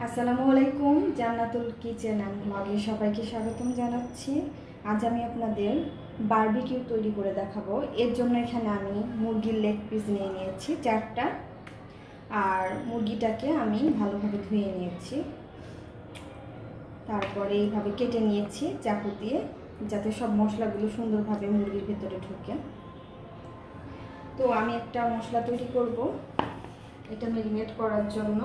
আসসালামু আলাইকুম, জান্নাতুল kitchen and ব্লগে সবাইকে স্বাগতম জানাচ্ছি। আজ আমি আপনাদের বারবিকিউ তৈরি করে দেখাবো। এর জন্য এখানে আমি মুরগির লেগ পিস নিয়ে নিয়েছি 4টা, আর মুরগিটাকে আমি ভালোভাবে ধুয়ে নিয়েছি। তারপরে এইভাবে কেটে নিয়েছি চাকু দিয়ে, যাতে সব মশলাগুলো সুন্দরভাবে মুরগির ভেতরে ঢোকে। তো আমি একটা মশলা তৈরি করব এটা ম্যারিনেট করার জন্য।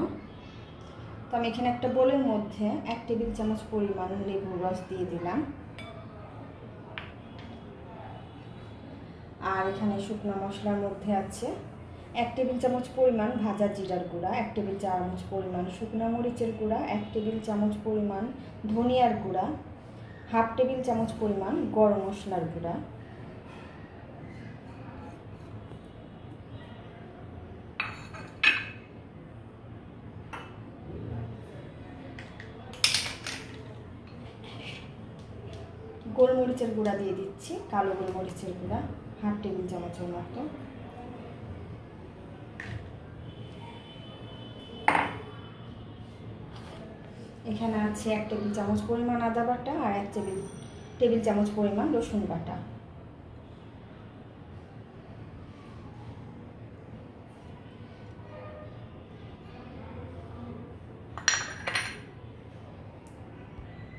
তো আমি এখানে একটা বোলের মধ্যে 1 টেবিল চামচ পরিমাণ লেবুর রস দিয়ে দিলাম, আর এখানে শুকনো মশলার মধ্যে আছে 1 টেবিল চামচ পরিমাণ ভাজা জিরার গুঁড়া, 1 টেবিল চামচ পরিমাণ শুকনো মরিচের গুঁড়া, 1 টেবিল চামচ পরিমাণ ধনিয়ার গুঁড়া, 1/2 টেবিল চামচ পরিমাণ গরম মশলার গুঁড়া, গোলমরিচের গুঁড়া দিয়ে দিচ্ছি, কালো গোলমরিচের গুঁড়া 1/2 টেবিল চামচের মতো, এখানে আছে 1 টেবিল চামচ পরিমাণ আদা বাটা আর 1 টেবিল চামচ পরিমাণ রসুন বাটা।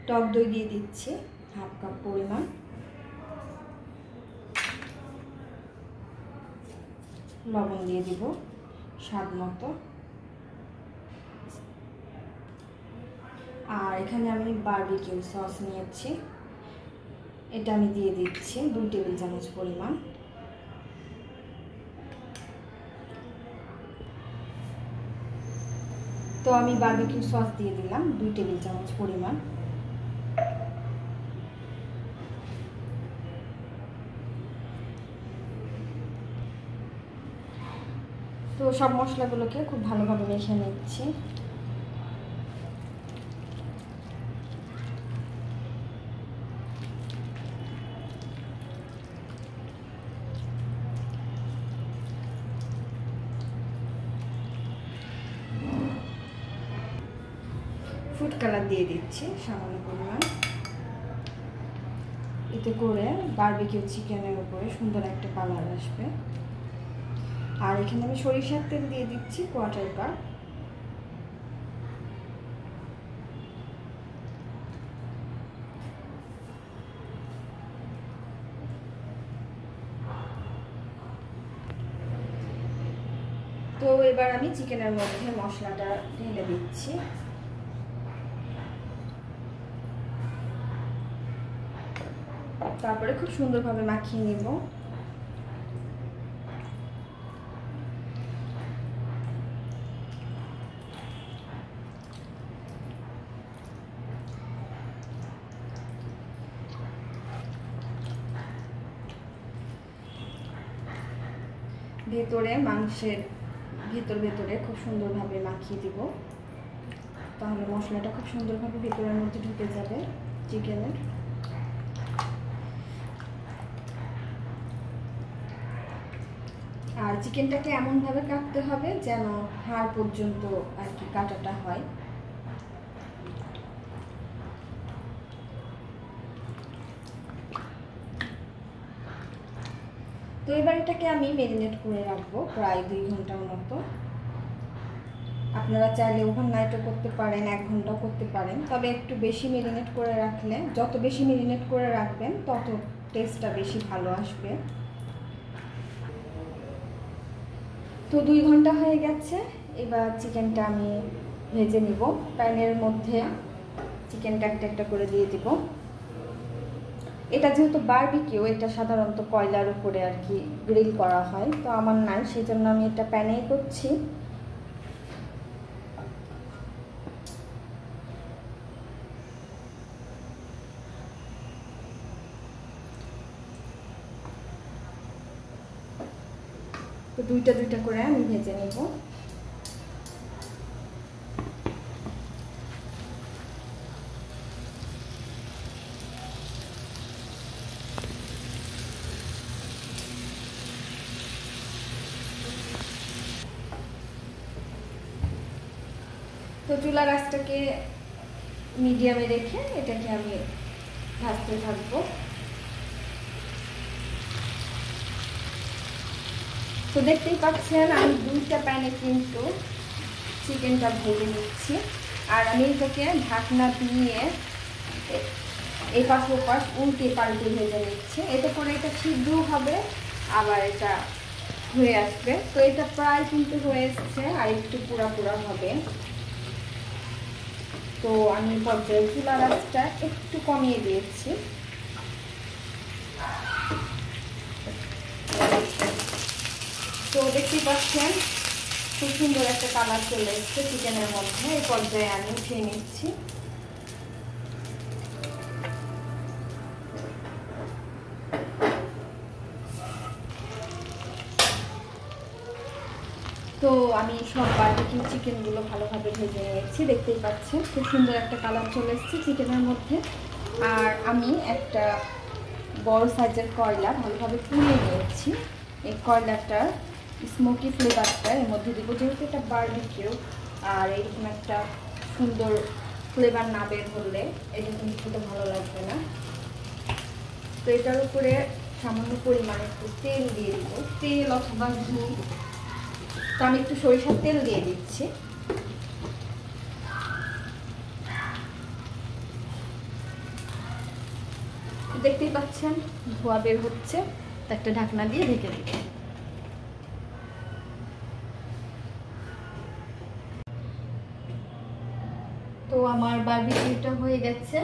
টক দই দিয়ে দিচ্ছি 1/2 কাপ পরিমাণ, লবণ দিয়ে দিব স্বাদ মতো, আর এখানে আমি বারবিকিউ সস নিয়েছি, এটা আমি দিয়ে দিচ্ছি 2 টেবিল চামচ পরিমাণ। তো আমি বারবিকিউ সস দিয়ে দিলাম 2 টেবিল চামচ পরিমাণ। তো সব মশলাগুলোকে খুব ভালোভাবে মেখে নিচ্ছি। ফুড কালার দিয়ে দিচ্ছি সামান্য পরিমাণ, এতে করে বারবিকিউ চিকেনের উপরে সুন্দর একটা কালার আসবে। আর এখানে আমি সরিষার তেল দিয়ে দিচ্ছি 1/4 কাপ। তো এবার আমি চিকেনের মধ্যে মশলাটা ঢেলে দিচ্ছি। তারপরে খুব সুন্দরভাবে মাখিয়ে নেব। ভেতরে মাংসের ভেতরে খুব সুন্দরভাবে মাখিয়ে দিব, তাহলে মশলাটা খুব সুন্দরভাবে ভেতরের মধ্যে ঢুকে যাবে চিকেনের। আর চিকেনটাকে এমনভাবে কাটতে হবে যেন হাড় পর্যন্ত আর কি কাটাটা হয়। তো এবার এটাকে আমি ম্যারিনেট করে রাখবো প্রায় 2 ঘন্টার মতো। আপনারা চাইলে ওভারনাইটও করতে পারেন, 1 ঘন্টাও করতে পারেন, তবে একটু বেশি ম্যারিনেট করে রাখলে, যত বেশি ম্যারিনেট করে রাখবেন তত টেস্টটা বেশি ভালো আসবে। তো 2 ঘন্টা হয়ে গেছে, এবার চিকেনটা আমি ভেজে নিব। প্যানের মধ্যে চিকেনটা একটা করে দিয়ে দিব। এটা যেহেতু বারবিকিউ, এটা সাধারণত কয়লার উপরে আর কি গ্রিল করা হয়, তো আমার নাই, সেই জন্য আমি এটা প্যানেই করছি। তো দুইটা করে আমি ভেজে নিব। তো চুলার আঁচটাকে মিডিয়ামে রেখে এটাকে আমি ভাজতে থাকবো। তো দেখতেই পাচ্ছেন আমি 2টা প্যানে কিন্তু চিকেনটা ভেজে নিচ্ছি। আর আমি এটাকে ঢাকনা দিয়ে এপাশ ওপাশ উল্টে পাল্টে ভেজে নিচ্ছি। এতে করে এটা সিদ্ধ হবে, আবার এটা হয়ে আসবে। তো এটা প্রায় কিন্তু হয়ে এসছে, আর একটু পুরা পুরা হবে। তো আমি পর্যায়ে চুলার আঁচটা একটু কমিয়ে দিয়েছি। তো দেখতেই পাচ্ছেন খুব সুন্দর একটা কালার চলে এসছে চিকেনের মধ্যে। এই পর্যায়ে আমি উঠিয়ে নিচ্ছি। তো আমি সব বারবিকিউ চিকেনগুলো ভালোভাবে ভেজে নিয়েছি। দেখতেই পাচ্ছেন খুব সুন্দর একটা কালার চলে এসছে চিকেনের মধ্যে। আর আমি একটা বড় সাইজের কয়লা ভালোভাবে পুড়িয়ে নিয়েছি। এই কয়লাটার স্মোকি ফ্লেভারটা এর মধ্যে দিব, যেহেতু এটা বারবিকিউ। আর এরকম একটা সুন্দর ফ্লেভার না বের হলে এটা কিন্তু খেতে ভালো লাগবে না। তো এটার উপরে সামান্য পরিমাণে একটু তেল দিয়ে দিব, তেল অথবা ঘি। তো আমি একটু সরিষার তেল দিয়ে দিচ্ছি। দেখতেই পাচ্ছেন ধোয়া বের হচ্ছে, একটা ঢাকনা দিয়ে ঢেকে দিই। তো আমার বারবিকিউটা হয়ে গেছে,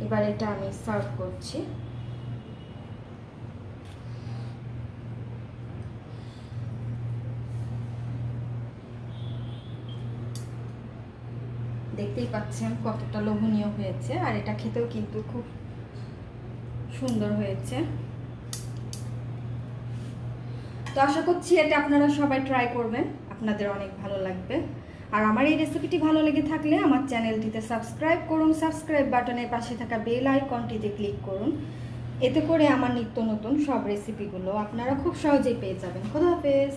এবার এটা আমি সার্ভ করছি। দেখতেই পাচ্ছেন কতটা লোভনীয় হয়েছে, আর এটা খেতেও কিন্তু খুব সুন্দর হয়েছে। তো আশা করছি এটা আপনারা সবাই ট্রাই করবেন, আপনাদের অনেক ভালো লাগবে। আর আমার এই রেসিপিটি ভালো লেগে থাকলে আমার চ্যানেলটিতে সাবস্ক্রাইব করুন, সাবস্ক্রাইব বাটনের পাশে থাকা বেল আইকনটিতে ক্লিক করুন। এতে করে আমার নিত্য নতুন সব রেসিপিগুলো আপনারা খুব সহজেই পেয়ে যাবেন। খোদা হাফেজ।